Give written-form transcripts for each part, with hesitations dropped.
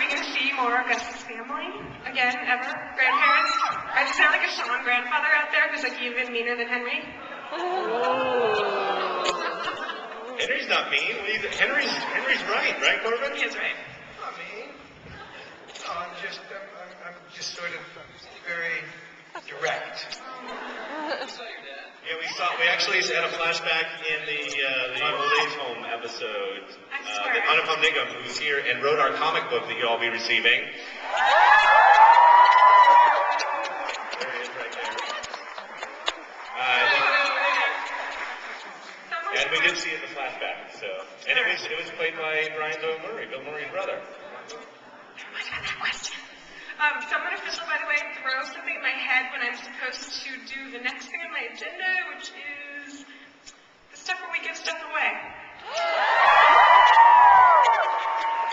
we going to see more of Gus's family again, ever? Grandparents? I just sound like a Sean grandfather out there who's like even meaner than Henry. Henry's not mean. Henry's right, Corbin? He is right. Not mean. No, I'm just sort of very direct. Yeah, we actually had a flashback in the old age home episode. Anupam Nigam, who's here and wrote our comic book that you'll all be receiving. There it is, right there. And we did see it in the flashback. So, and it was played by Brian Doyle Murray, Bill Murray's brother. Never mind about that question. Someone official, by the way, throw something in my head when I'm supposed to do the next thing on my agenda, which is the stuff where we give stuff away.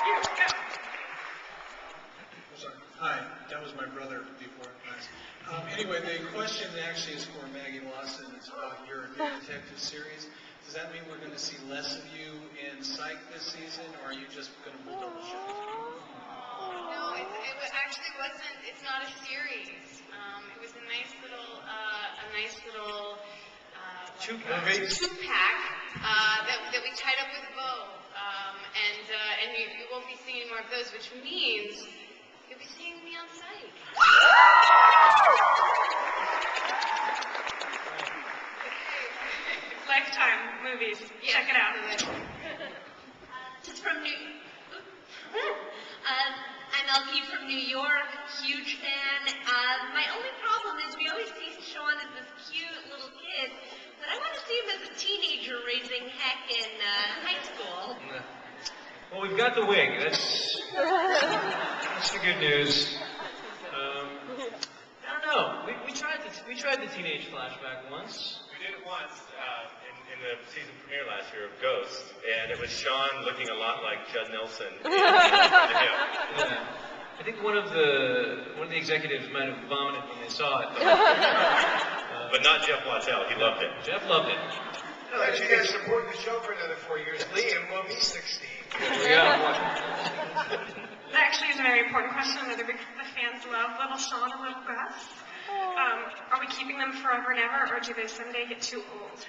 You, go. Sorry. Hi, that was my brother before. Nice. Anyway, the question actually is for Maggie Lawson. It's about your detective series. Does that mean we're going to see less of you in Psych this season, or are you just going to move on the show? No, it actually wasn't. It's not a series. It was a nice little two-pack that we tied up with Bo, and you won't be seeing any more of those, which means you'll be seeing me on Psych. Lifetime movies. Yeah. Check it out. Just from I'm Elkie from New York, huge fan. My only problem is we always see Sean as this cute little kid, but I want to see him as a teenager raising heck in high school. Well, we've got the wig. That's the good news. I don't know. We tried the teenage flashback once. We did it once in the season premiere last year of Ghost, and it was Sean looking a lot like Judd Nelson. Yeah. I think one of the executives might have vomited when they saw it. But not Jeff Wattell. He loved it. Jeff loved it. No, if you guys support the show for another 4 years, Liam will be 16. Yeah. That actually is a very important question, whether the fans love little Sean and little Gus. Are we keeping them forever and ever, or do they someday get too old?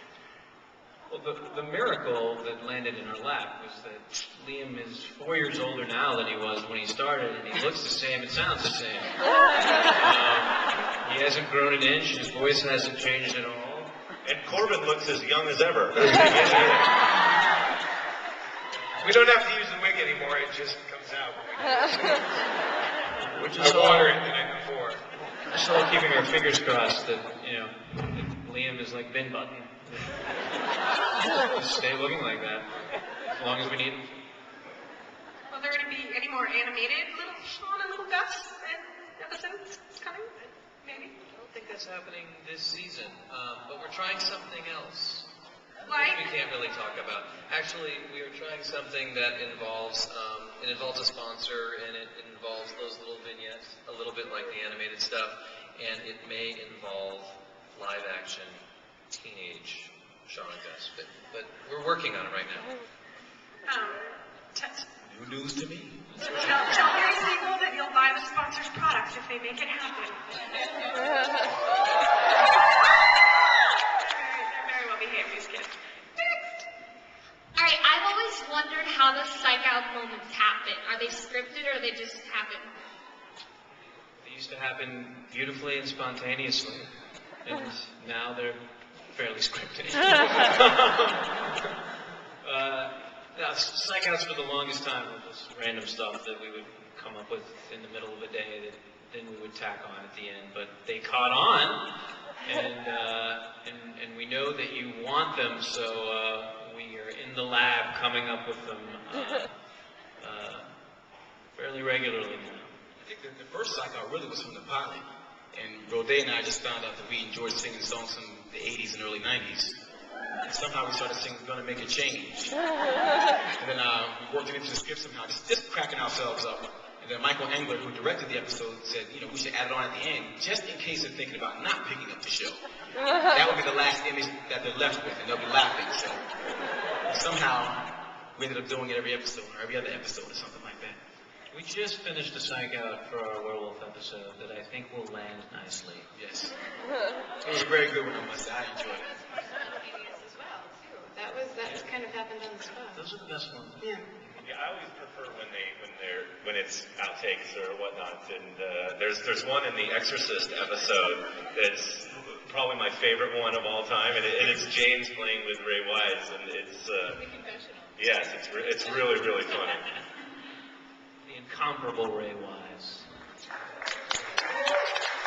Well, the miracle that landed in our lap was that Liam is 4 years older now than he was when he started, and he looks the same and sounds the same. He hasn't grown an inch, his voice hasn't changed at all. And Corbin looks as young as ever. We don't have to use the wig anymore, it just comes out. Which I is water it the night before. Just all keeping our fingers crossed that, that Liam is like Bin Button. Just stay looking like that as long as we need him. Will there going to be any more animated little Sean and little Gus episodes coming? Maybe? I don't think that's happening this season, but we're trying something else. Like? We can't really talk about. Actually, we are trying something that involves a sponsor, and it involves those little vignettes, a little bit like the animated stuff, and it may involve live action teenage Sean and Gus, but we're working on it right now. New news to me. Tell Mary Siegel that you'll buy the sponsor's products if they make it happen. They're very well behaved, these kids. Next! Alright, I've always wondered how the psych out moments happen. Are they scripted or they just happen? They used to happen beautifully and spontaneously, and now they're fairly scripted. Now, psych outs for the longest time were just random stuff that we would come up with in the middle of a day that then we would tack on at the end. But they caught on, and we know that you want them, so we are in the lab coming up with them fairly regularly now. I think the first psych out really was from the pilot, and Rode and I just found out that we enjoyed singing songs from the 80s and early 90s. And somehow we started singing Gonna Make a Change. And then we worked it into the script somehow, just cracking ourselves up. And then Michael Engler, who directed the episode, said, we should add it on at the end, just in case they're thinking about not picking up the show. That would be the last image that they're left with, and they'll be laughing. So somehow we ended up doing it every episode, or every other episode, or something like that. We just finished a Psych out for our werewolf episode that I think will land nicely. Yes. It was a very good one, I must say. I enjoyed it. As well, too. That was kind of happened on the spot. Those are the best ones. Yeah. Yeah, I always prefer when it's outtakes or whatnot. And there's one in the Exorcist episode that's probably my favorite one of all time, and it's James playing with Ray Wise, and it's yes, it's really really funny. The incomparable Ray Wise.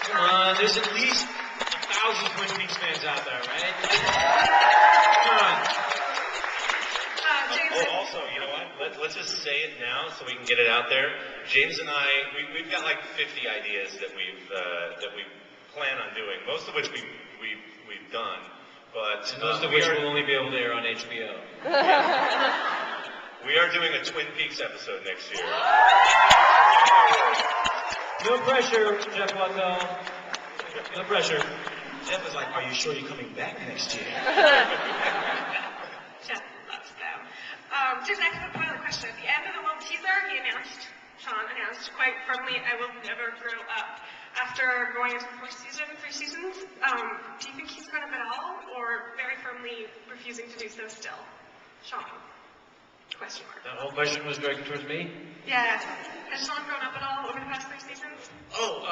Come on, there's at least 1,000 Twin Peaks fans out there, right? Come on. Oh, also, you know what? Let's just say it now so we can get it out there. James and I, we've got like 50 ideas that we plan on doing. Most of which we've done, but most of which will only be able to air on HBO. We are doing a Twin Peaks episode next year. No pressure, Jeff Waddell. No pressure. Jeff was like, "Are you sure you're coming back next year?" Jeff loves them. Jason, I have one other question. At the end of the little teaser, Sean announced quite firmly, "I will never grow up." After going into the fourth season, 3 seasons, do you think he's grown up at all, or very firmly refusing to do so still? Sean? Question mark. That whole question was directed towards me? Yeah. Has Sean grown up at all over the past 3 seasons? Oh,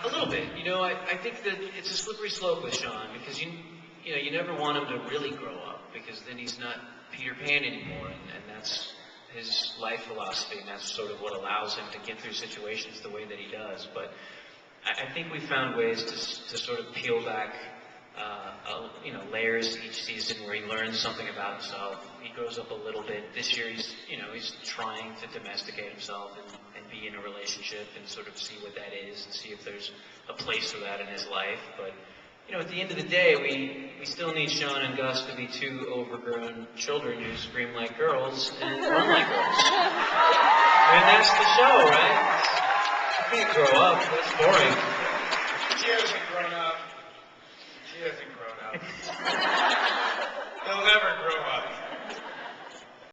a little bit. You know, I think that it's a slippery slope with Sean, because you never want him to really grow up, because then he's not Peter Pan anymore, and that's his life philosophy, and that's sort of what allows him to get through situations the way that he does. But I think we found ways to sort of peel back, layers each season where he learns something about himself. He grows up a little bit. This year he's trying to domesticate himself and be in a relationship and sort of see what that is and see if there's a place for that in his life. But, at the end of the day, we still need Sean and Gus to be 2 overgrown children who scream like girls and run like girls. I mean, that's the show, right? You can't grow up. That's boring. She hasn't grown up. She hasn't